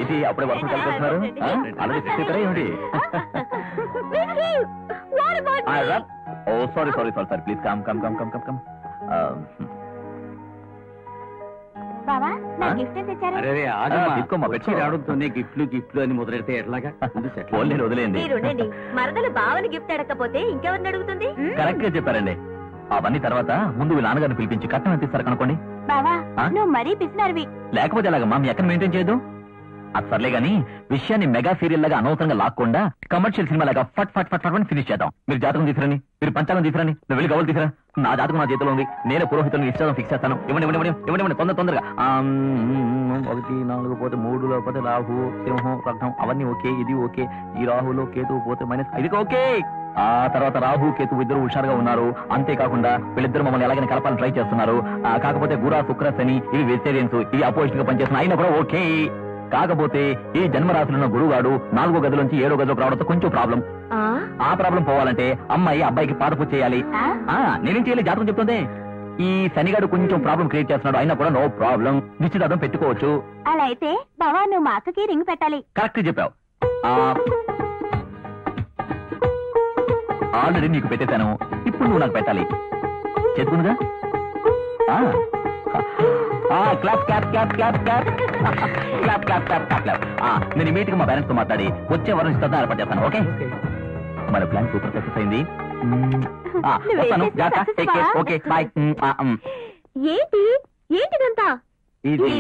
ఇది అప్పుడే వర్షం కలిపేస్తున్నారు అలాగే సిక్స్ ఏమిటి oh sorry sorry sorry sorry please come come come come come come గిఫ్ట్లు అని మొదలెడితే ఎట్లాగా వదిలేండి మరదలు బావని గిఫ్ట్ అడగకపోతే ఇంకెవరిని అడుగుతుంది కరెక్ట్ గా చెప్పారండి అవన్నీ తర్వాత ముందు మీ నాన్నగారిని పిలిపించి కట్నం ఎంత ఇస్తారు కనుకోండి బావా నువ్వు మరీ పిసినారువి లేకపోతే అలాగమ్మా మీ ఎక్కడ మెయింటైన్ చేయదు అది సర్లే గానీ విషయాన్ని మెగా సీరియల్ లాగా అనవసరంగా లాక్కుండా కమర్షియల్ సినిమా లాగా ఫట్ ఫట్ ఫట్ ఫట్ ఫినిష్ చేద్దాం. మీరు జాతకం తీసుకురండి, మీరు పంచాంగం తీసుకురండి, నువ్వు వెళ్ళి గౌలు తీసుకురా. నా జాతకం నా చేతిలో ఉంది, నేను పురోహితుని ఇష్టం ఫిక్స్ చేస్తాను. ఇవ్వండి ఇవ్వండి ఇవ్వండి ఇవ్వండి తొందరగా 1 4 పోతే 3 పోతే రాహు సింహం రగ్నం అవన్నీ ఓకే, ఇది ఓకే. ఈ రాహులో కేతు పోతే -5 ఓకే. ఆ తర్వాత రాహు కేతు ఇద్దరు హుషారుగా ఉన్నారు. అంతేకాకుండా వీళ్ళిద్దరు మమ్మల్ని ఎలాగైనా కలపాలని ట్రై చేస్తున్నారు. కాకపోతే గురా శుక్ర శని ఇవి వెజిటేరియన్స్, ఇవి అపోజిట్ గా పనిచేస్తున్నారు. అయినా కూడా ఓకే. కాకపోతే ఈ జన్మరాశిలో ఉన్న గురువాడు 4వ గదిలోంచి 7వ గదిలోకి రావడంతో కొంచెం ప్రాబ్లం. ఆ ప్రాబ్లం పోవాలంటే అమ్మాయి అబ్బాయికి పాదపూజ చేయాలి. నేనేం చేయాలి జాతకం చెప్తుంది. ఈ శనిగాడు కొంచెం ప్రాబ్లం క్రియేట్ చేస్తున్నాడు, అయినా కూడా నో ప్రాబ్లం, నిశ్చితార్థం పెట్టుకోవచ్చు. అలా అయితే బావా నువ్వు మా అక్కకి రింగ్ పెట్టాలి. కరెక్ట్ చెప్పావు. ఆల్రెడీ నీకు పెట్టేశాను, ఇప్పుడు నువ్వు నాకు పెట్టాలి. చెప్పుకుందిగా. Clap clap clap clap clap clap clap clap clap clap. నేను ఇమీడియట్ గా మా పేరెంట్స్ తో మాట్లాడి వచ్చే వారం నిశ్చితార్థం ఏర్పాటు చేస్తాను. ఓకే, మన ప్లాన్ సూపర్ సక్సెస్ అయింది. Okay bye. ఏంటి ఏంటిదంతా? ఇది